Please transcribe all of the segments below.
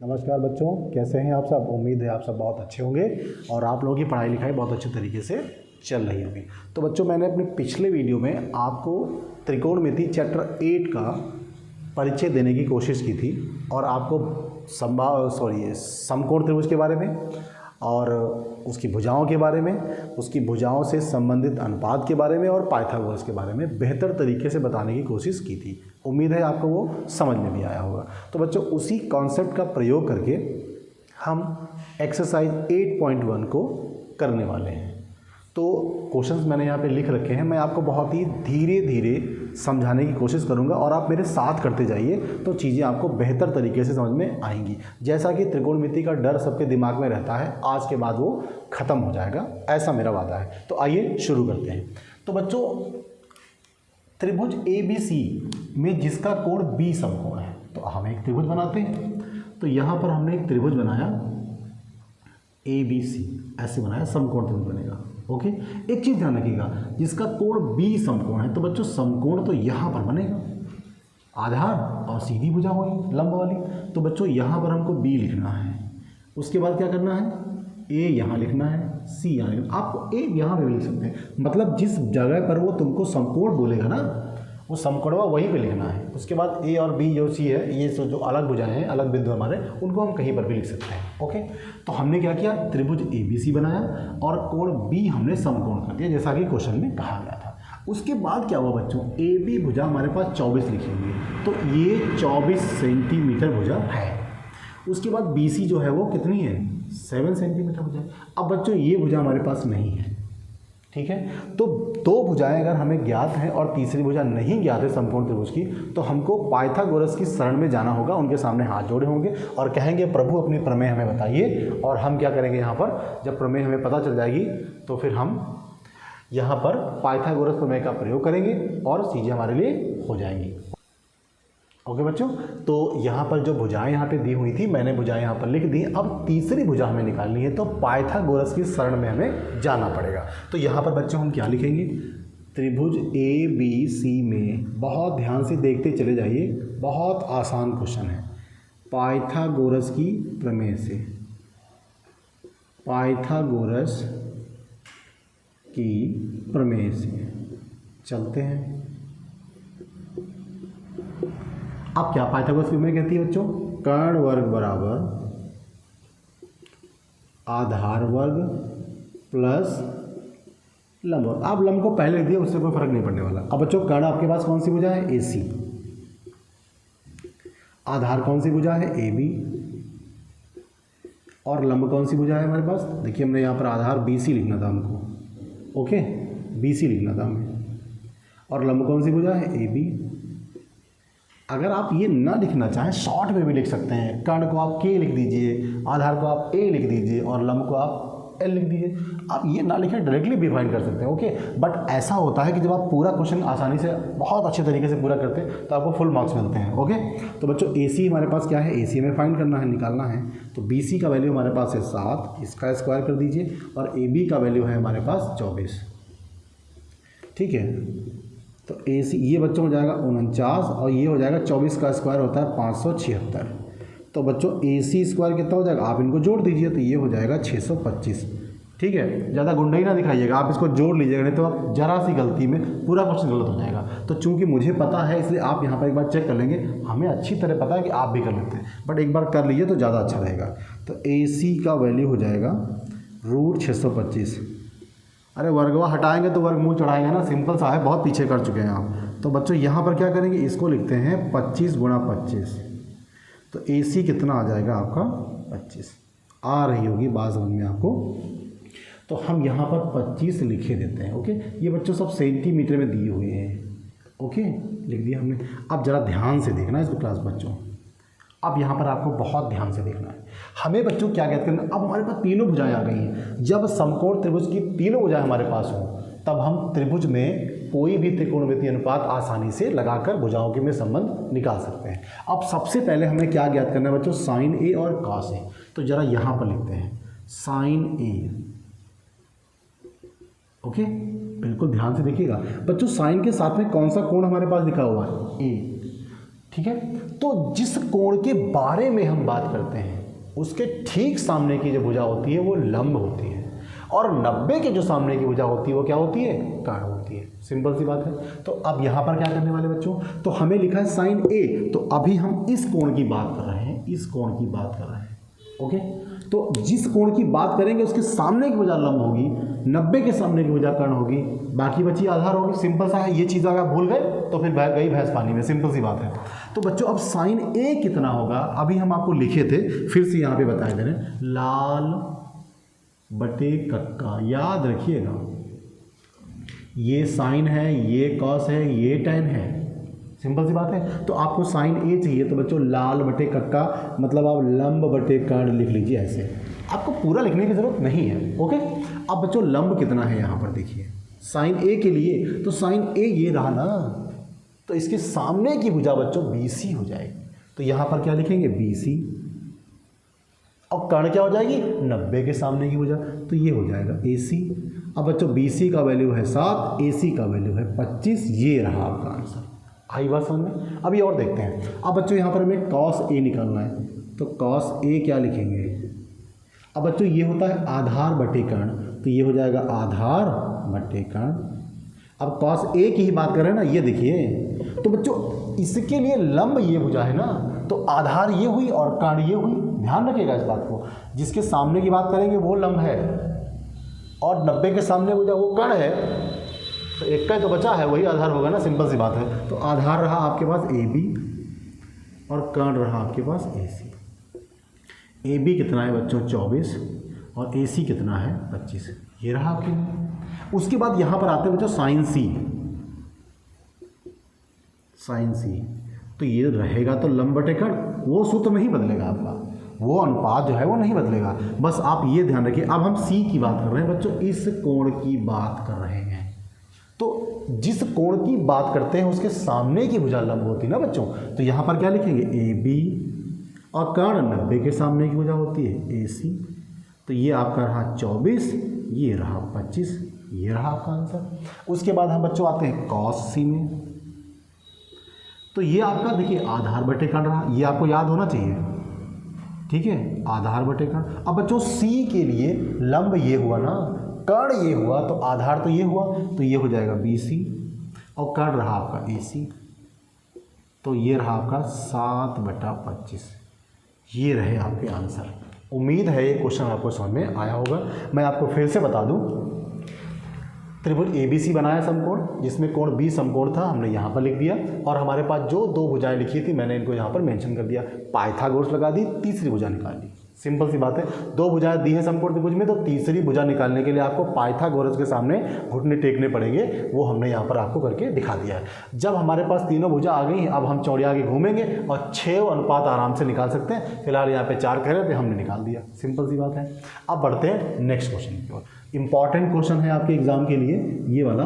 नमस्कार बच्चों, कैसे हैं आप सब। उम्मीद है आप सब बहुत अच्छे होंगे और आप लोगों की पढ़ाई लिखाई बहुत अच्छे तरीके से चल रही होगी। तो बच्चों, मैंने अपने पिछले वीडियो में आपको त्रिकोणमिति चैप्टर 8 का परिचय देने की कोशिश की थी और आपको समकोण त्रिभुज के बारे में और उसकी भुजाओं के बारे में, उसकी भुजाओं से संबंधित अनुपात के बारे में और पाइथागोरस के बारे में बेहतर तरीके से बताने की कोशिश की थी। उम्मीद है आपको वो समझ में भी आया होगा। तो बच्चों, उसी कॉन्सेप्ट का प्रयोग करके हम एक्सरसाइज 8.1 को करने वाले हैं। तो क्वेश्चंस मैंने यहाँ पे लिख रखे हैं, मैं आपको बहुत ही धीरे धीरे समझाने की कोशिश करूँगा और आप मेरे साथ करते जाइए तो चीज़ें आपको बेहतर तरीके से समझ में आएंगी। जैसा कि त्रिकोणमिति का डर सबके दिमाग में रहता है, आज के बाद वो ख़त्म हो जाएगा, ऐसा मेरा वादा है। तो आइए शुरू करते हैं। तो बच्चों, त्रिभुज ABC में जिसका कोण B समकोण है, तो हम एक त्रिभुज बनाते हैं। तो यहाँ पर हमने एक त्रिभुज बनाया ABC, ऐसे बनाया, समकोण त्रिभुज बनेगा। ओके, एक चीज़ ध्यान रखिएगा, जिसका कोण B समकोण है, तो बच्चों समकोण तो यहाँ पर बनेगा, आधार और सीधी भुजा होगी लंब वाली। तो बच्चों यहाँ पर हमको B लिखना है, उसके बाद क्या करना है, A यहाँ लिखना है, C यहाँ लिखना है। आप A यहाँ पे भी लिख सकते हैं, मतलब जिस जगह पर वो तुमको समकोण बोलेगा ना, वो समकोणवा वहीं पे लिखना है। उसके बाद A और B जो C है, ये जो अलग भुजाएं हैं, अलग बिंदु हमारे, उनको हम कहीं पर भी लिख सकते हैं। ओके, तो हमने क्या किया, त्रिभुज ABC बनाया और कोण B हमने समकोण कर दिया, जैसा कि क्वेश्चन में कहा गया था। उसके बाद क्या हुआ बच्चों, AB भुजा हमारे पास 24 लिखी हुई है, तो ये 24 सेंटीमीटर भुजा है। उसके बाद BC जो है वो कितनी है, 7 सेंटीमीटर भुजा। अब बच्चों ये भुजा हमारे पास नहीं है, ठीक है। तो दो भुजाएं अगर हमें ज्ञात हैं और तीसरी भुजा नहीं ज्ञात है समकोण त्रिभुज की, तो हमको पाइथागोरस की शरण में जाना होगा, उनके सामने हाथ जोड़े होंगे और कहेंगे प्रभु अपनी प्रमेय हमें बताइए। और हम क्या करेंगे, यहाँ पर जब प्रमेय हमें पता चल जाएगी तो फिर हम यहाँ पर पाइथागोरस प्रमेय का प्रयोग करेंगे और चीज़ें हमारे लिए हो जाएंगी। ओके बच्चों, तो यहाँ पर जो भुजाएं यहाँ पे दी हुई थी, मैंने भुजाएं यहाँ पर लिख दी। अब तीसरी भुजा हमें निकालनी है, तो पाइथागोरस की शरण में हमें जाना पड़ेगा। तो यहाँ पर बच्चों हम क्या लिखेंगे, त्रिभुज ABC में, बहुत ध्यान से देखते चले जाइए, बहुत आसान क्वेश्चन है। पाइथागोरस की प्रमेय से, पाइथागोरस की प्रमेय से चलते हैं। अब क्या पाइथागोरस की प्रमेय कहती है बच्चों, कर्ण वर्ग बराबर आधार वर्ग प्लस लंब वर्ग। आप लंब को पहले लिख दिया, उससे कोई फर्क नहीं पड़ने वाला। अब बच्चों, कर्ण आपके पास कौन सी भुजा है, AC, आधार कौन सी भुजा है, AB, और लंब कौन सी भुजा है हमारे पास, देखिए हमने यहाँ पर आधार BC लिखना था हमको, ओके, BC लिखना था हमें, और लंब कौन सी भुजा है, AB। अगर आप ये ना लिखना चाहें, शॉर्ट में भी लिख सकते हैं, कर्ण को आप K लिख दीजिए, आधार को आप A लिख दीजिए और लंब को आप L लिख दीजिए। आप ये ना लिखें, डायरेक्टली भी फाइंड कर सकते हैं। ओके, बट ऐसा होता है कि जब आप पूरा क्वेश्चन आसानी से, बहुत अच्छे तरीके से पूरा करते हैं, तो आपको फुल मार्क्स मिलते हैं। ओके, तो बच्चों AC हमारे पास क्या है, AC में फाइंड करना है, निकालना है। तो BC का वैल्यू हमारे पास है 7, इसका स्क्वायर कर दीजिए, और AB का वैल्यू है हमारे पास 24, ठीक है। तो AC ये बच्चों हो जाएगा 49 और ये हो जाएगा 24 का स्क्वायर होता है 576। तो बच्चों AC स्क्वायर कितना हो जाएगा, आप इनको जोड़ दीजिए, तो ये हो जाएगा 625, ठीक है। ज़्यादा गुंडाई ना दिखाइएगा, आप इसको जोड़ लीजिएगा, नहीं तो आप जरा सी गलती में पूरा क्वेश्चन गलत हो जाएगा। तो चूंकि मुझे पता है, इसलिए आप यहाँ पर एक बार चेक कर लेंगे, हमें अच्छी तरह पता है कि आप भी कर लेते हैं, बट एक बार कर लीजिए तो ज़्यादा अच्छा रहेगा। तो AC का वैल्यू हो जाएगा √625। अरे वर्गवा हटाएंगे तो वर्गमूल चढ़ाएंगे ना, सिंपल सा है, बहुत पीछे कर चुके हैं आप। तो बच्चों यहाँ पर क्या करेंगे, इसको लिखते हैं 25 × 25। तो AC कितना आ जाएगा आपका 25, आ रही होगी बात समझ में आपको। तो हम यहाँ पर 25 लिखे देते हैं। ओके, ये बच्चों सब सेंटीमीटर में दिए हुए हैं। ओके, लिख दिया हमने। अब ज़रा ध्यान से देखना इसको क्लास बच्चों, अब यहाँ पर आपको बहुत ध्यान से देखना है। हमें बच्चों क्या कहते हैं, अब हमारे पास तीनों भुजाएं आ गई हैं। जब समकोण त्रिभुज की तीनों भुजाएं हमारे पास हो, तब हम त्रिभुज में कोई भी त्रिकोणमितीय अनुपात आसानी से लगाकर भुजाओं के में संबंध निकाल सकते हैं। अब सबसे पहले हमें क्या ज्ञात करना है बच्चों, साइन A और कॉस A। तो जरा यहाँ पर लिखते हैं साइन A। ओके, बिल्कुल ध्यान से देखिएगा बच्चों, साइन के साथ में कौन सा कोण हमारे पास लिखा हुआ है, A। ठीक है। तो जिस कोण के बारे में हम बात करते हैं उसके ठीक सामने की जो भुजा होती है वो लंब होती है, और 90 के जो सामने की भुजा होती है वो क्या होती है, कर्ण होती है। सिंपल सी बात है। तो अब यहाँ पर क्या करने वाले बच्चों, तो हमें लिखा है साइन ए, तो अभी हम इस कोण की बात कर रहे हैं, इस कोण की बात कर रहे हैं। ओके, तो जिस कोण की बात करेंगे उसके सामने की भुजा लंब होगी, 90 के सामने की भुजा कर्ण होगी, बाकी बची आधार होगी। सिंपल सा है। ये चीज़ अगर भूल गए तो फिर गई भैंस पानी में। सिंपल सी बात है। तो बच्चों अब साइन ए कितना होगा, अभी हम आपको लिखे थे, फिर से यहाँ पे बताए दे रहे हैं, लाल बटे कक्का। याद रखिएगा ये साइन है, ये कॉस है, ये टैन है। सिंपल सी बात है। तो आपको साइन ए चाहिए तो बच्चों लाल बटे कक्का, मतलब आप लंब बटे कर्ण लिख लीजिए ऐसे। आपको पूरा लिखने की जरूरत नहीं है। ओके, अब बच्चों लंब कितना है यहाँ पर देखिए, साइन ए के लिए, तो साइन ए ये रहा ना, तो इसके सामने की भुजा बच्चों BC हो जाएगी। तो यहाँ पर क्या लिखेंगे, BC, और कर्ण क्या हो जाएगी, 90 के सामने की भुजा, तो ये हो जाएगा AC। अब बच्चों BC का वैल्यू है 7, AC का वैल्यू है 25, ये रहा आपका आंसर। आई बात समझ में। अभी और देखते हैं। अब बच्चों यहाँ पर हमें cos A निकालना है, तो cos A क्या लिखेंगे। अब बच्चों ये होता है आधार बटे कर्ण, तो ये हो जाएगा आधार बटे कर्ण। अब cos A की ही बात कर रहे हैं ना, ये देखिए। तो बच्चों इसके लिए लंब ये भुजा है ना, तो आधार ये हुई और कर्ण ये हुई। ध्यान रखिएगा इस बात को, जिसके सामने की बात करेंगे वो लंब है, और 90 के सामने भुजा वो कर्ण है, तो एक का तो बचा है वही आधार होगा ना। सिंपल सी बात है। तो आधार रहा आपके पास AB और कर्ण रहा आपके पास AC। AB कितना है बच्चों 24, और AC कितना है 25, ये रहा आपके। उसके बाद यहाँ पर आते हैं बच्चों साइन C। साइन C तो ये रहेगा तो लंब बटे कर्ण, वो सूत्र नहीं बदलेगा आपका, वो अनुपात जो है वो नहीं बदलेगा। बस आप ये ध्यान रखिए। अब हम C की बात कर रहे हैं बच्चों, इस कोण की बात कर रहे हैं। तो जिस कोण की बात करते हैं उसके सामने की भुजा लंब होती है ना बच्चों, तो यहाँ पर क्या लिखेंगे AB, और कर्ण 90 के सामने की भुजा होती है AC। तो ये आपका रहा 24, ये रहा 25, ये रहा आपका आंसर। उसके बाद हम बच्चों आते हैं cos C में, तो ये आपका देखिए आधार बटे कर्ण रहा, ये आपको याद होना चाहिए। ठीक है, आधार बटे कर्ण। अब बच्चों C के लिए लंब ये हुआ ना, कर्ण ये हुआ, तो आधार तो ये हुआ, तो ये हो जाएगा BC, और कर्ण रहा आपका AC, तो ये रहा आपका 7/25। ये रहे आपके आंसर। उम्मीद है ये क्वेश्चन आपको समझ में आया होगा। मैं आपको फिर से बता दूं, त्रिभुज ABC बनाया समकोण, जिसमें कोण B समकोण था, हमने यहाँ पर लिख दिया, और हमारे पास जो दो भुजाएं लिखी थी मैंने इनको यहाँ पर मेंशन कर दिया, पाइथागोरस लगा दी, तीसरी भुजा निकाल ली। सिंपल सी बात है। दो भुजाएं दी हैं समकोण त्रिभुज में, तो तीसरी भुजा निकालने के लिए आपको पाइथागोरस के सामने घुटने टेकने पड़ेंगे, वो हमने यहाँ पर आपको करके दिखा दिया है। जब हमारे पास तीनों भुजा आ गई, अब हम चौड़ी आगे घूमेंगे और 6 अनुपात आराम से निकाल सकते हैं। फिलहाल यहाँ पे 4 कह रहे थे, हमने निकाल दिया। सिंपल सी बात है। अब बढ़ते हैं नेक्स्ट क्वेश्चन की ओर। इंपॉर्टेंट क्वेश्चन है आपके एग्जाम के लिए ये वाला,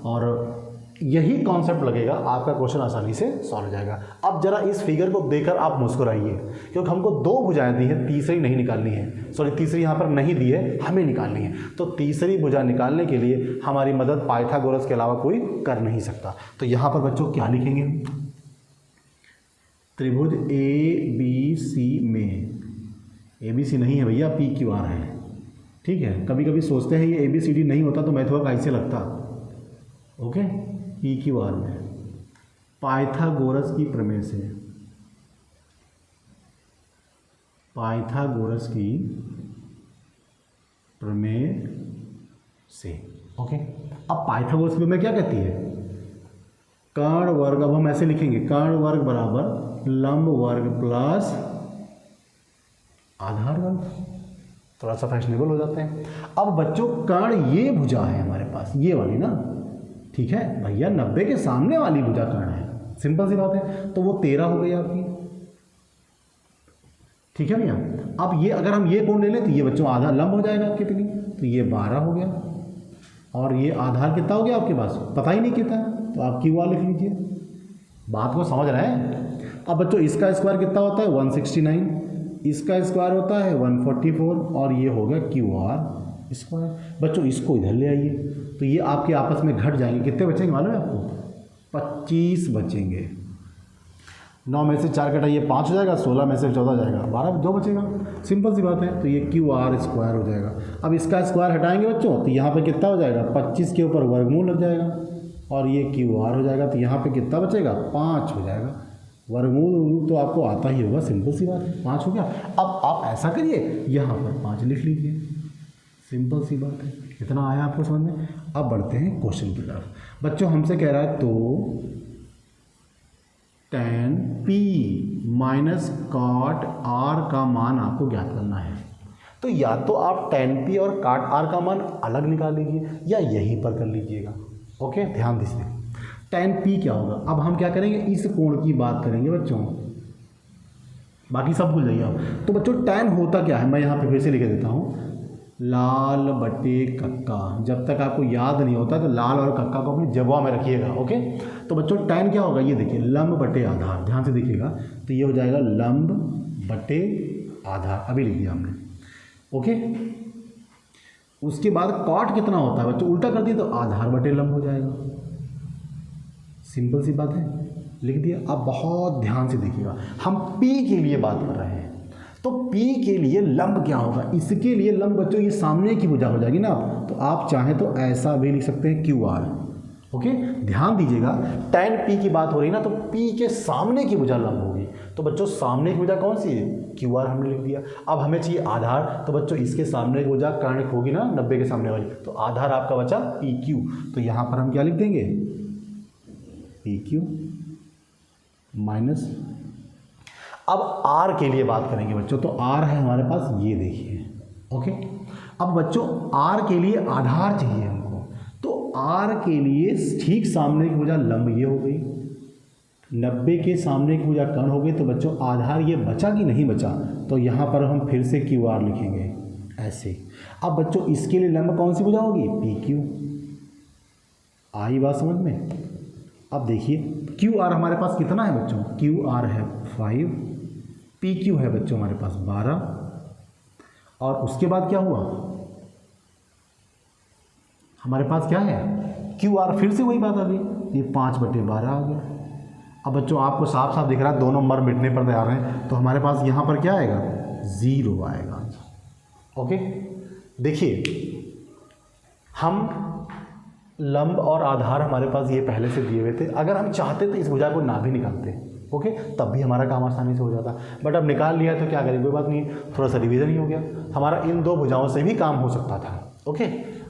और यही कॉन्सेप्ट लगेगा, आपका क्वेश्चन आसानी से सॉल्व हो जाएगा। अब जरा इस फिगर को देखकर आप मुस्कुराइए, क्योंकि हमको दो भुजाएं दी हैं, तीसरी नहीं निकालनी है। सॉरी, तीसरी यहाँ पर नहीं दी है, हमें निकालनी है। तो तीसरी भुजा निकालने के लिए हमारी मदद पाइथागोरस के अलावा कोई कर नहीं सकता। तो यहाँ पर बच्चों क्या लिखेंगे, त्रिभुज ABC में, ABC नहीं है भैया, PQR है। ठीक है, कभी कभी soचते हैं ये ABCD नहीं होता तो मैथ वर्क ऐसे लगता। ओके, PQR में पाइथागोरस की प्रमेय से, पाइथागोरस की प्रमेय से। ओके, अब पाइथागोरस की प्रमेय क्या कहती है, कर्ण वर्ग, अब हम ऐसे लिखेंगे, कर्ण वर्ग बराबर लंब वर्ग प्लस आधार वर्ग। थोड़ा सा फैशनेबल हो जाते हैं। अब बच्चों कर्ण ये भुजा है हमारे पास, ये वाली ना, ठीक है भैया, 90 के सामने वाली भुजा कर्ण है। सिंपल सी बात है। तो वो 13 हो गई आपकी। ठीक है भैया। अब ये अगर हम ये कोण ले लें तो ये बच्चों आधा लंब हो जाएगा आपके लिए, तो ये 12 हो गया, और ये आधार कितना हो गया आपके पास, पता ही नहीं कितना है, तो आप QR लिख लीजिए। बात को समझ रहे हैं। अब बच्चों इसका स्क्वायर कितना होता है 169, इसका स्क्वायर होता है 144, और ये हो गया QR स्क्वायर। बच्चों इसको इधर ले आइए, तो ये आपके आपस में घट जाएंगे। कितने बचेंगे मालूम है आपको, 25 बचेंगे। 9 में से 4 कटाइए 5 हो जाएगा, 16 में से 14 जाएगा, 12 2 बचेगा। सिंपल सी बात है। तो ये क्यू आर स्क्वायर हो जाएगा। अब इसका स्क्वायर हटाएंगे बच्चों तो यहाँ पे कितना हो जाएगा, 25 के ऊपर वर्गमूल लग जाएगा और ये क्यू आर हो जाएगा। तो यहाँ पे कितना बचेगा, 5 हो जाएगा। वर्गमूल तो आपको आता ही होगा, सिंपल सी बात है, 5 हो गया। अब आप ऐसा करिए, यहाँ पर 5 लिख लीजिए, सिंपल सी बात है। इतना आया आपको समझ में। अब बढ़ते हैं क्वेश्चन की तरफ। बच्चों हमसे कह रहा है तो tan P minus cot R का मान आपको ज्ञात करना है। तो या तो आप tan P और cot R का मान अलग निकाल लीजिए या यहीं पर कर लीजिएगा। ओके, ध्यान दीजिए। tan P क्या होगा, अब हम क्या करेंगे, इस कोण की बात करेंगे बच्चों, बाकी सब भूल जाइए आप। तो बच्चों tan होता क्या है, मैं यहाँ पे फिर से लिख देता हूँ, लाल बटे कक्का। जब तक आपको याद नहीं होता तो लाल और कक्का को अपनी जगह में रखिएगा। ओके, तो बच्चों tan क्या होगा, ये देखिए लंब बटे आधार, ध्यान से देखिएगा। तो ये हो जाएगा लंब बटे आधार, अभी लिख दिया हमने। ओके, उसके बाद cot कितना होता है बच्चों, उल्टा कर दिए तो आधार बटे लंब हो जाएगा। सिंपल सी बात है, लिख दिया। अब बहुत ध्यान से देखिएगा, हम P के लिए बात कर रहे हैं। तो P के लिए लंब क्या होगा, इसके लिए लंब बच्चों ये सामने की भुजा हो जाएगी ना। तो आप चाहें तो ऐसा भी लिख सकते हैं क्यू आर। ओके, ध्यान दीजिएगा, tan P की बात हो रही ना, तो P के सामने की भुजा लंब होगी। तो बच्चों सामने की भुजा कौन सी है, क्यू आर हमने लिख दिया। अब हमें चाहिए आधार, तो बच्चों इसके सामने की भुजा कर्ण होगी ना 90 के सामने वाली, तो आधार आपका बचा PQ। तो यहाँ पर हम क्या लिख देंगे, PQ माइनस, अब R के लिए बात करेंगे बच्चों। तो R है हमारे पास, ये देखिए। ओके, अब बच्चों R के लिए आधार चाहिए हमको। तो R के लिए ठीक सामने की भुजा लंब ये हो गई, 90 के सामने की भुजा कर्ण हो गई। तो बच्चों आधार ये बचा कि नहीं बचा, तो यहाँ पर हम फिर से QR लिखेंगे ऐसे। अब बच्चों इसके लिए लंब कौन सी भुजा होगी, PQ। आई बात समझ में। अब देखिए QR हमारे पास कितना है बच्चों, QR है 5, PQ है बच्चों हमारे पास 12, और उसके बाद क्या हुआ, हमारे पास क्या है QR, फिर से वही बात आ गई, ये 5/12 आ गया। अब बच्चों आपको साफ साफ दिख रहा है, दोनों नंबर मिटने पर तैयार हैं। तो हमारे पास यहाँ पर क्या आएगा, 0 आएगा। ओके, देखिए हम लंब और आधार हमारे पास ये पहले से दिए हुए थे। अगर हम चाहते तो इस भुजा को ना भी निकालते, ओके, तब भी हमारा काम आसानी से हो जाता। बट अब निकाल लिया तो क्या करें, कोई बात नहीं, थोड़ा सा रिवीजन ही हो गया। हमारा इन 2 भुजाओं से भी काम हो सकता था। ओके,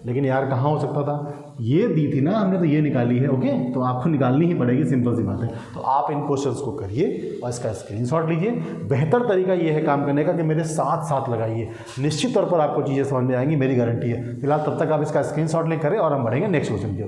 लेकिन यार कहाँ हो सकता था, ये दी थी ना हमने, तो ये निकाली है। ओके, तो आपको निकालनी ही पड़ेगी, सिंपल सी बात है। तो आप इन क्वेश्चंस को करिए और इसका स्क्रीनशॉट लीजिए। बेहतर तरीका ये है काम करने का कि मेरे साथ साथ लगाइए, निश्चित तौर पर आपको चीज़ें समझ में आएंगी, मेरी गारंटी है। फिलहाल तब तक आप इसका स्क्रीनशॉट ले करें और हम बढ़ेंगे नेक्स्ट क्वेश्चन की।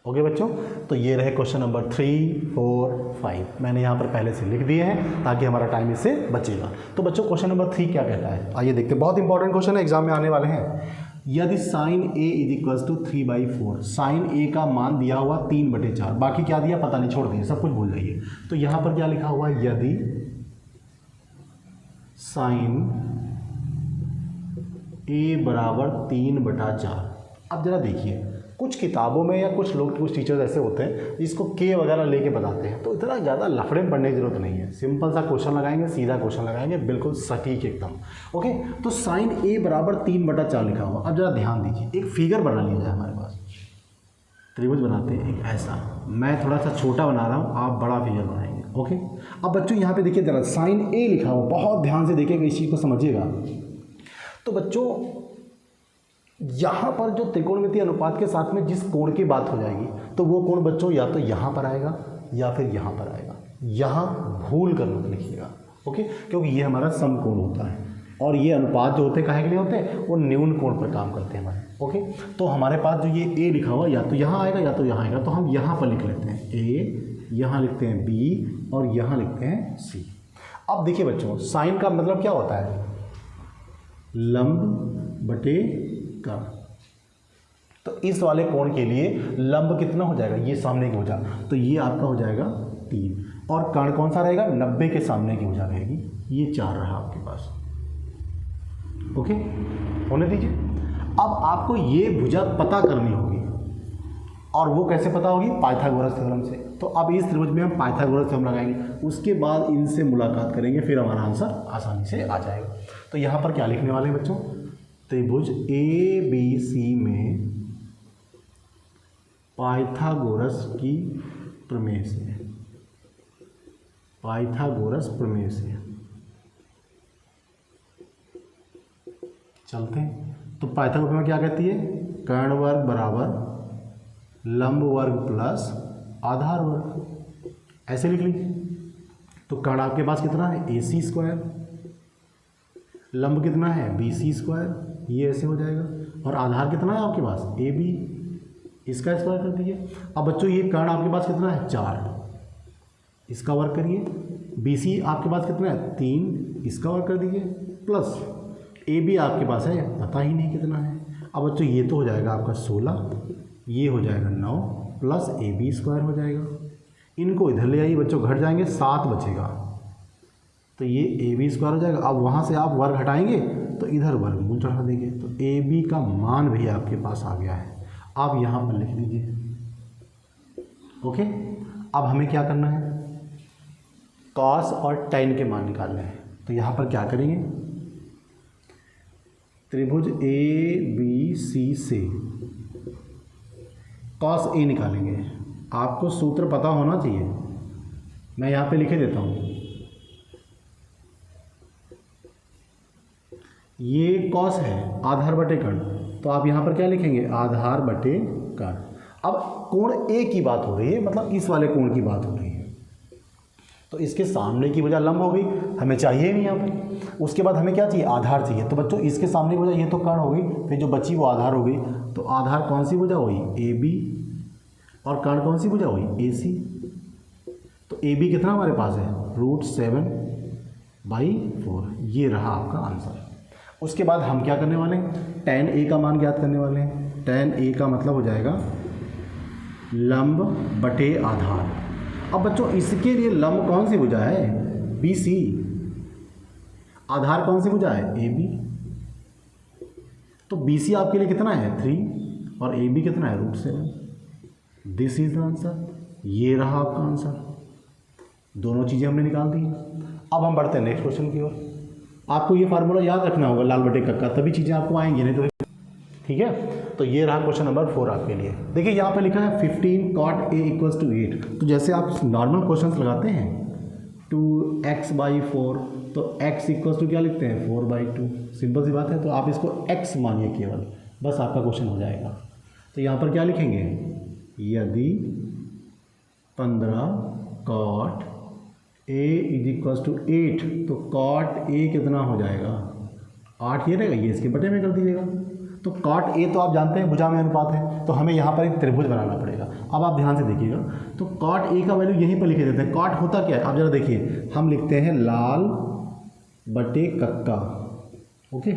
ओके बच्चों, तो ये रहे क्वेश्चन नंबर 3, 4, 5 मैंने यहाँ पर पहले से लिख दिए हैं ताकि हमारा टाइम इससे बचेगा। तो बच्चों क्वेश्चन नंबर 3 क्या कहता है, आइए देखते हैं। बहुत इंपॉर्टेंट क्वेश्चन है, एग्जाम में आने वाले हैं। यदि साइन A = 3/4, साइन A का मान दिया हुआ 3/4, बाकी क्या दिया पता नहीं, छोड़ दिए, सब कुछ भूल जाइए। तो यहाँ पर क्या लिखा हुआ है, यदि साइन A = 3/4। अब जरा देखिए, कुछ किताबों में या कुछ लोग, कुछ टीचर्स ऐसे होते हैं इसको के वगैरह लेके बताते हैं, तो इतना ज़्यादा लफड़े में पढ़ने की जरूरत नहीं है। सिंपल सा क्वेश्चन लगाएंगे, सीधा क्वेश्चन लगाएंगे, बिल्कुल सटीक एकदम। ओके, तो साइन A = 3/4 लिखा हुआ। अब जरा ध्यान दीजिए, एक फिगर बना लिया जाए, हमारे पास त्रिभुज बनाते हैं एक ऐसा। मैं थोड़ा सा छोटा बना रहा हूँ, आप बड़ा फिगर बनाएंगे। ओके, अब बच्चों यहाँ पे देखिए जरा, साइन A लिखा हुआ, बहुत ध्यान से देखिएगा, इस चीज़ को समझिएगा। तो बच्चों यहाँ पर जो त्रिकोणमितीय अनुपात के साथ में जिस कोण की बात हो जाएगी, तो वो कोण बच्चों या तो यहाँ पर आएगा या फिर यहाँ पर आएगा। यहाँ भूल कर मत लिखिएगा, ओके, क्योंकि ये हमारा समकोण होता है और ये अनुपात जो होते हैं काहे के लिए होते हैं, वो न्यून कोण पर काम करते हैं हमारे। ओके, तो हमारे पास जो ये A लिखा हुआ या तो यहाँ आएगा या तो यहाँ आएगा, तो हम यहाँ पर लिख लेते हैं A, यहाँ लिखते हैं B और यहाँ लिखते हैं C। अब देखिए बच्चों, साइन का मतलब क्या होता है, लंब बटे कर्ण। तो इस वाले कोण के लिए लंब कितना हो जाएगा, ये सामने की भुजा, तो ये आपका हो जाएगा 3, और कर्ण कौन सा रहेगा, 90 के सामने की भुजा रहेगी, ये 4 रहा आपके पास। ओके, होने दीजिए। अब आपको ये भुजा पता करनी होगी, और वो कैसे पता होगी? पाइथागोरस थ्योरम से। तो अब इस त्रिभुज में हम पाइथागोरस थ्योरम लगाएंगे, उसके बाद इनसे मुलाकात करेंगे, फिर हमारा आंसर आसानी से आ जाएगा। तो यहाँ पर क्या लिखने वाले हैं बच्चों? त्रिभुज ABC में पाइथागोरस की प्रमेय से, पाइथागोरस प्रमेय से चलते हैं। तो पाइथागोरस प्रमेय क्या कहती है? कर्ण वर्ग बराबर लंब वर्ग प्लस आधार वर्ग, ऐसे लिख ली। तो कर्ण आपके पास कितना है? AC स्क्वायर, लंब कितना है? BC स्क्वायर, ये ऐसे हो जाएगा, और आधार कितना है आपके पास? AB, इसका स्क्वायर कर दीजिए। अब बच्चों ये कर्ण आपके पास कितना है? 4, इसका वर्ग करिए। BC आपके पास कितना है? 3, इसका वर्ग कर दीजिए, प्लस AB आपके पास है पता ही नहीं कितना है। अब बच्चों ये तो हो जाएगा आपका 16, ये हो जाएगा 9, प्लस AB स्क्वायर हो जाएगा। इनको इधर ले आइए बच्चों, घट जाएंगे, 7 बचेगा, तो ये AB स्क्वायर हो जाएगा। अब वहाँ से आप वर्ग हटाएंगे तो इधर वर्गमूल चढ़ा देंगे, तो AB का मान भी आपके पास आ गया है। आप यहाँ पर लिख लीजिए। ओके, अब हमें क्या करना है? कॉस और tan के मान निकालने हैं। तो यहाँ पर क्या करेंगे? त्रिभुज ABC से कॉस A निकालेंगे। आपको सूत्र पता होना चाहिए, मैं यहाँ पे लिखे देता हूँ। ये कॉस है, आधार बटे कर्ण, तो आप यहाँ पर क्या लिखेंगे? आधार बटे कर्ण। अब कोण A की बात हो रही है, मतलब इस वाले कोण की बात हो रही है, तो इसके सामने की वजह लंब हो गई, हमें चाहिए नहीं यहाँ पे। उसके बाद हमें क्या चाहिए? आधार चाहिए। तो बच्चों इसके सामने की वजह ये तो कर्ण हो गई, फिर जो बची वो आधार हो गई। तो आधार कौन सी भुजा हुई? AB, और कर्ण कौन सी भुजा हुई? AC। तो AB कितना हमारे पास है? √7/4, ये रहा आपका आंसर। उसके बाद हम क्या करने वाले हैं? tan A का मान ज्ञात करने वाले हैं। tan A का मतलब हो जाएगा लंब बटे आधार। अब बच्चों इसके लिए लंब कौन सी भुजा है? BC, आधार कौन सी भुजा है? AB। तो BC आपके लिए कितना है? 3, और AB कितना है? √7। This is the answer. ये रहा आपका आंसर। दोनों चीज़ें हमने निकाल दी। अब हम बढ़ते हैं नेक्स्ट क्वेश्चन की ओर। आपको ये फार्मूला याद रखना होगा लाल बटे कक्का, तभी चीज़ें आपको आएंगी, नहीं तो ठीक है। तो ये रहा क्वेश्चन नंबर 4 आपके लिए। देखिए यहाँ पे लिखा है 15 cot A = 8। तो जैसे आप नॉर्मल क्वेश्चंस लगाते हैं 2x/4, तो x = क्या लिखते हैं? 4/2। सिंपल सी बात है, तो आप इसको x मानिए केवल, बस आपका क्वेश्चन हो जाएगा। तो यहाँ पर क्या लिखेंगे? यदि 15 cot A = 8, तो cot A कितना हो जाएगा? 8 ये रहेगा, ये इसके बटे में कर दीजिएगा। तो cot A तो आप जानते हैं भुजा में अनुपात है, तो हमें यहाँ पर एक त्रिभुज बनाना पड़ेगा। अब आप ध्यान से देखिएगा, तो cot A का वैल्यू यहीं पर लिखे देते हैं। cot होता क्या है? आप जरा देखिए, हम लिखते हैं लाल बटे कक्का। ओके,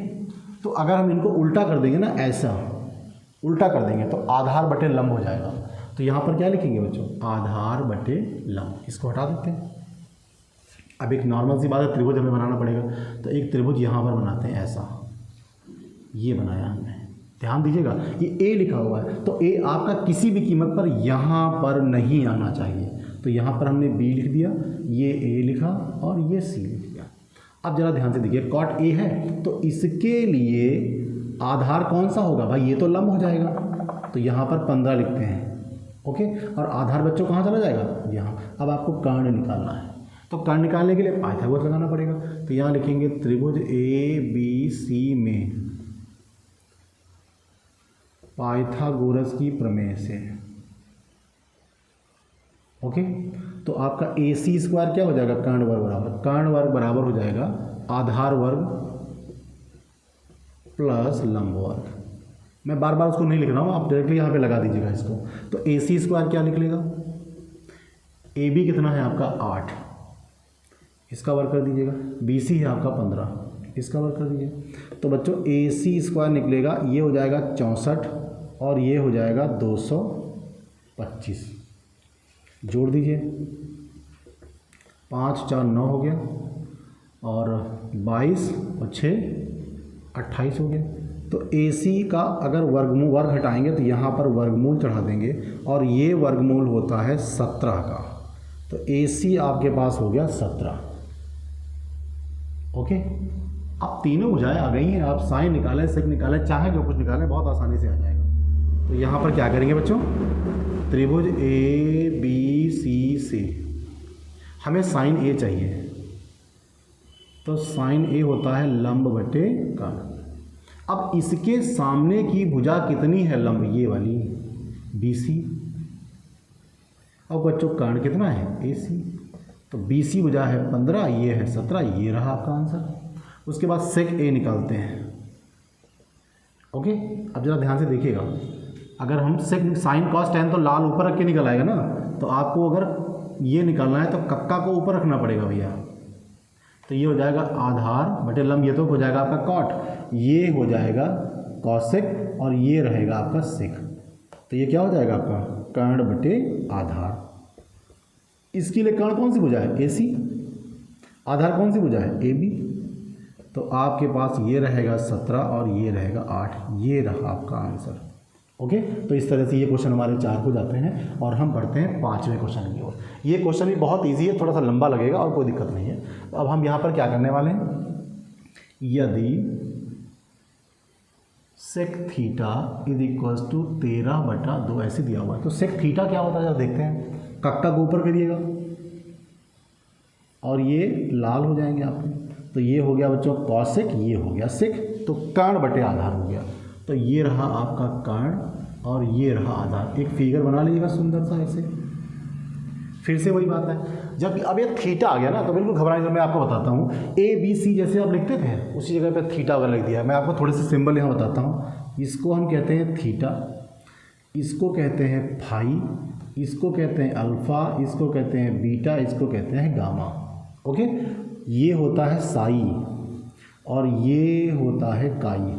तो अगर हम इनको उल्टा कर देंगे ना, ऐसा उल्टा कर देंगे, तो आधार बटे लंब हो जाएगा। तो यहाँ पर क्या लिखेंगे बच्चों? आधार बटे लंब। इसको हटा देते हैं। अब एक नॉर्मल सी बात है, त्रिभुज हमें बनाना पड़ेगा, तो एक त्रिभुज यहाँ पर बनाते हैं, ऐसा ये बनाया हमने। ध्यान दीजिएगा, ये A लिखा हुआ है, तो A आपका किसी भी कीमत पर यहाँ पर नहीं आना चाहिए। तो यहाँ पर हमने B लिख दिया, ये A लिखा, और ये C लिख दिया। अब जरा ध्यान से देखिए, cot A है, तो इसके लिए आधार कौन सा होगा? भाई ये तो लंब हो जाएगा, तो यहाँ पर 15 लिखते हैं। ओके, और आधार बच्चों कहाँ चला जाएगा? यहाँ। अब आपको कर्ण निकालना है, तो कर्ण निकालने के लिए पाइथागोरस लगाना पड़ेगा। तो यहाँ लिखेंगे त्रिभुज ABC में पाइथागोरस की प्रमेय से। ओके, तो आपका AC² क्या हो जाएगा? कर्ण वर्ग बराबर, कर्ण वर्ग बराबर हो जाएगा आधार वर्ग प्लस लंब वर्ग। मैं बार बार उसको नहीं लिख रहा हूँ, आप डायरेक्टली यहाँ पे लगा दीजिएगा इसको। तो AC² क्या निकलेगा? AB कितना है आपका? 8, इसका वर्ग कर दीजिएगा। BC है आपका 15, इसका वर्ग कर दीजिए। तो बच्चों AC² निकलेगा, ये हो जाएगा 64, और ये हो जाएगा 225। जोड़ दीजिए, 5 4 9 हो गया, और 22 और 6 28 हो गया। तो AC का अगर वर्ग हटाएंगे तो यहाँ पर वर्गमूल चढ़ा देंगे और ये वर्गमूल होता है 17 का। तो AC आपके पास हो गया 17। ओके, अब तीनों भुजाएं आ गई हैं। आप साइन निकालें, सेक निकालें, चाहे जो कुछ निकालें, बहुत आसानी से आ जाएगा। तो यहाँ पर क्या करेंगे बच्चों, त्रिभुज ABC से हमें साइन A चाहिए, तो साइन A होता है लंब बटे कर्ण। अब इसके सामने की भुजा कितनी है लंब, ये वाली BC। अब बच्चों कर्ण कितना है AC, तो BC भुजा है 15, ये है 17, ये रहा आपका आंसर। उसके बाद सेक A निकालते हैं। ओके, अब जरा ध्यान से देखिएगा, अगर हम सेक साइन कॉस टेन तो लाल ऊपर रख के निकल आएगा ना, तो आपको अगर ये निकालना है तो कक्का को ऊपर रखना पड़ेगा भैया। तो ये हो जाएगा आधार बटे लंब, ये तो हो जाएगा आपका कॉट, ये हो जाएगा कॉसेक और ये रहेगा आपका सेक। तो ये क्या हो जाएगा आपका कर्ण बटे आधार। इसके लिए कर्ण कौन सी भुजा है AC, आधार कौन सी भुजा है AB। तो आपके पास ये रहेगा 17 और ये रहेगा 8, ये रहा आपका आंसर। ओके, तो इस तरह से ये क्वेश्चन हमारे 4 हो जाते हैं और हम बढ़ते हैं 5वें क्वेश्चन की ओर। ये क्वेश्चन भी बहुत इजी है, थोड़ा सा लंबा लगेगा और कोई दिक्कत नहीं है। तो अब हम यहाँ पर क्या करने वाले हैं, यदि sec theta is equals to 13/2 ऐसे दिया हुआ है, तो सेक थीटा क्या होता है जरा देखते हैं। कक्का को ऊपर करिएगा और ये लाल हो जाएंगे आपके। तो ये हो गया बच्चों कॉसेक, ये हो गया सेक, तो कर्ण बटे आधार हो गया। तो ये रहा आपका कर्ण और ये रहा आधार। एक फिगर बना लीजिएगा सुंदर सा ऐसे। फिर से वही बात है, जब अब ये थीटा आ गया ना, तो बिल्कुल घबराने से मैं आपको बताता हूँ, ABC जैसे आप लिखते थे उसी जगह पे थीटा वगैरह लिख दिया। मैं आपको थोड़े से सिंबल यहाँ बताता हूँ। इसको हम कहते हैं थीटा, इसको कहते हैं फाई, इसको कहते हैं अल्फ़ा, इसको कहते हैं बीटा, इसको कहते हैं गामा। ओके, ये होता है साई और ये होता है काई।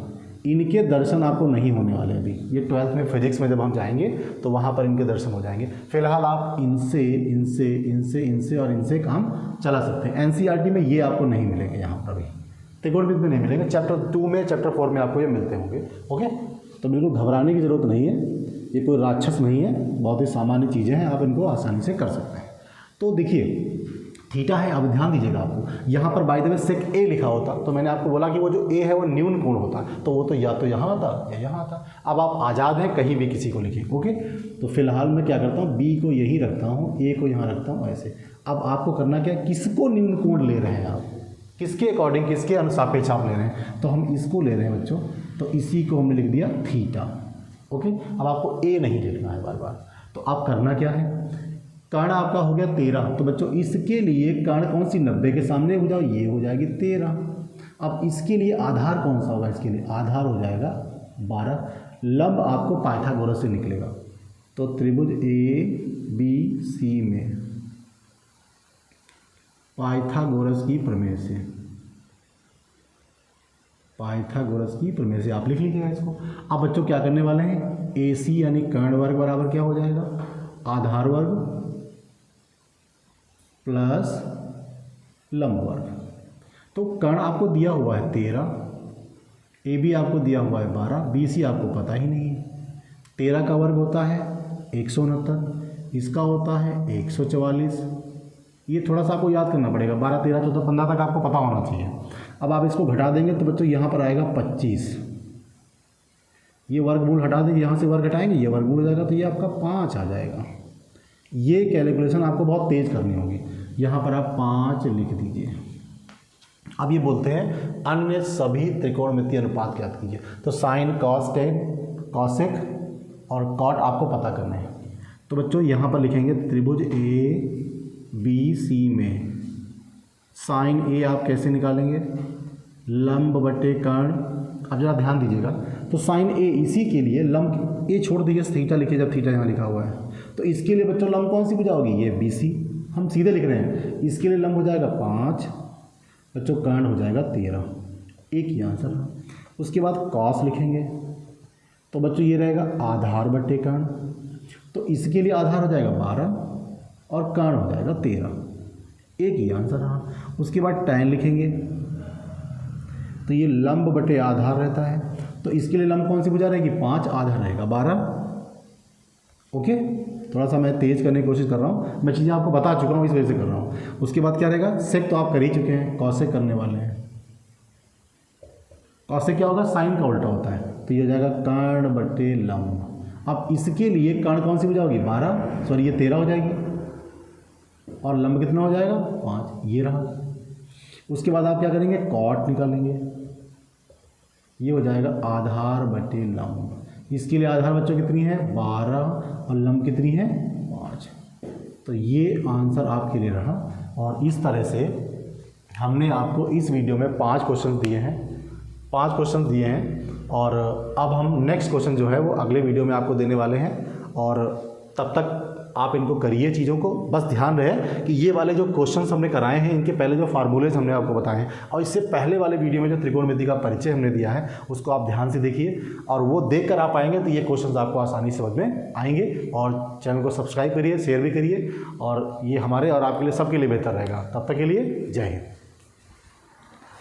इनके दर्शन आपको नहीं होने वाले अभी, ये 12th में फिजिक्स में जब हम जाएंगे तो वहाँ पर इनके दर्शन हो जाएंगे। फिलहाल आप इनसे इनसे इनसे इनसे और इनसे काम चला सकते हैं। NCERT में ये आपको नहीं मिलेंगे, यहाँ पर भी त्रिकोणमिति में नहीं मिलेंगे। चैप्टर 2 में, चैप्टर 4 में आपको ये मिलते होंगे। ओके, तो बिल्कुल घबराने की ज़रूरत नहीं है, ये कोई राक्षस नहीं है, बहुत ही सामान्य चीज़ें हैं, आप इनको आसानी से कर सकते हैं। तो देखिए थीटा है, अब ध्यान दीजिएगा, आपको यहाँ पर by the way sec A लिखा होता तो मैंने आपको बोला कि वो जो A है वो न्यून कोण होता, तो वो तो या तो यहाँ आता या यहाँ आता। अब आप आज़ाद हैं, कहीं भी किसी को लिखें। ओके, तो फिलहाल मैं क्या करता हूँ, B को यहीं रखता हूँ, A को यहाँ रखता हूँ, ऐसे। अब आपको करना क्या है, किसको न्यून कोण ले रहे हैं आप, किसके अकॉर्डिंग, किसके अनुसापेक्ष आप ले रहे हैं, तो हम इसको ले रहे हैं बच्चों, तो इसी को हमने लिख दिया थीटा। ओके, अब आपको A नहीं लिखना है बार बार। तो आप करना क्या है, कर्ण आपका हो गया 13, तो बच्चों इसके लिए कर्ण कौन सी 90 के सामने हो जाओ, ये हो जाएगी 13। अब इसके लिए आधार कौन सा होगा, इसके लिए आधार हो जाएगा 12। लंब आपको पाइथागोरस से निकलेगा, तो त्रिभुज ABC में पाइथागोरस की प्रमेय से, पाइथागोरस की प्रमेय से आप लिख लीजिएगा इसको। अब बच्चों क्या करने वाले हैं, AC यानी कर्ण वर्ग बराबर क्या हो जाएगा, आधार वर्ग प्लस लंब वर्ग। तो कर्ण आपको दिया हुआ है 13, AB आपको दिया हुआ है 12, BC आपको पता ही नहीं है। 13 का वर्ग होता है 169, इसका होता है 144। ये थोड़ा सा आपको याद करना पड़ेगा, 12, 13, 14, 15 तक आपको पता होना चाहिए। अब आप इसको घटा देंगे तो बच्चों यहाँ पर आएगा 25। ये वर्गमूल हटा देंगे, यहाँ से वर्ग हटाएंगे, ये वर्गमूल हो जाएगा, तो ये आपका 5 आ जाएगा। ये कैलकुलेशन आपको बहुत तेज़ करनी होगी। यहाँ पर आप 5 लिख दीजिए। अब ये बोलते हैं अन्य सभी त्रिकोणमितीय अनुपात ज्ञात कीजिए। तो साइन, कॉस, टेन, कॉसेक और कॉट आपको पता करना है। तो बच्चों यहाँ पर लिखेंगे त्रिभुज ABC में साइन A आप कैसे निकालेंगे, लंब बटे कर्ण। अब जरा ध्यान दीजिएगा, तो साइन A इसी के लिए लंब A छोड़ दीजिए, थीटा लिखिए, जब थीटा यहाँ लिखा हुआ है। तो इसके लिए बच्चों लंब कौन सी भुजा होगी, ये BC, हम सीधे लिख रहे हैं। इसके लिए लंब हो जाएगा 5, बच्चों कर्ण हो जाएगा 13। एक ही आंसर। उसके बाद कॉस लिखेंगे, तो बच्चों ये रहेगा आधार बटे कर्ण, तो इसके लिए आधार हो जाएगा 12 और कर्ण हो जाएगा 13। एक ही आंसर रहा। उसके बाद टैन लिखेंगे, तो ये लंब बटे आधार रहता है, तो इसके लिए लंब कौन सी भुजा रहेगी, 5 आधा रहेगा 12। ओके, थोड़ा सा मैं तेज़ करने की कोशिश कर रहा हूँ, मैं चीज़ें आपको बता चुका हूँ इस वजह से कर रहा हूँ। उसके बाद क्या रहेगा, सेक तो आप कर ही चुके हैं, कॉसेक करने वाले हैं। कॉसेक क्या होगा, साइन का उल्टा होता है, तो ये हो जाएगा कर्ण बटे लंब। अब इसके लिए कर्ण कौन सी भुजा होगी, 12, सॉरी ये 13 हो जाएगी, और लंब कितना हो जाएगा, 5, ये रहा। उसके बाद आप क्या करेंगे, कॉट निकालेंगे, ये हो जाएगा आधार बटे लंब। इसके लिए आधार बच्चों कितनी है, 12, और लंब कितनी है, 5। तो ये आंसर आपके लिए रहा। और इस तरह से हमने आपको इस वीडियो में 5 क्वेश्चन दिए हैं, 5 क्वेश्चन दिए हैं। और अब हम नेक्स्ट क्वेश्चन जो है वो अगले वीडियो में आपको देने वाले हैं। और तब तक आप इनको करिए चीज़ों को, बस ध्यान रहे कि ये वाले जो क्वेश्चंस हमने कराए हैं इनके पहले जो फार्मूलेज हमने आपको बताए हैं, और इससे पहले वाले वीडियो में जो त्रिकोणमिति का परिचय हमने दिया है उसको आप ध्यान से देखिए, और वो देख कर आप आएंगे तो ये क्वेश्चंस आपको आसानी से समझ में आएंगे। और चैनल को सब्सक्राइब करिए, शेयर भी करिए, और ये हमारे और आपके लिए सबके लिए बेहतर रहेगा। तब तक के लिए जय हिंद।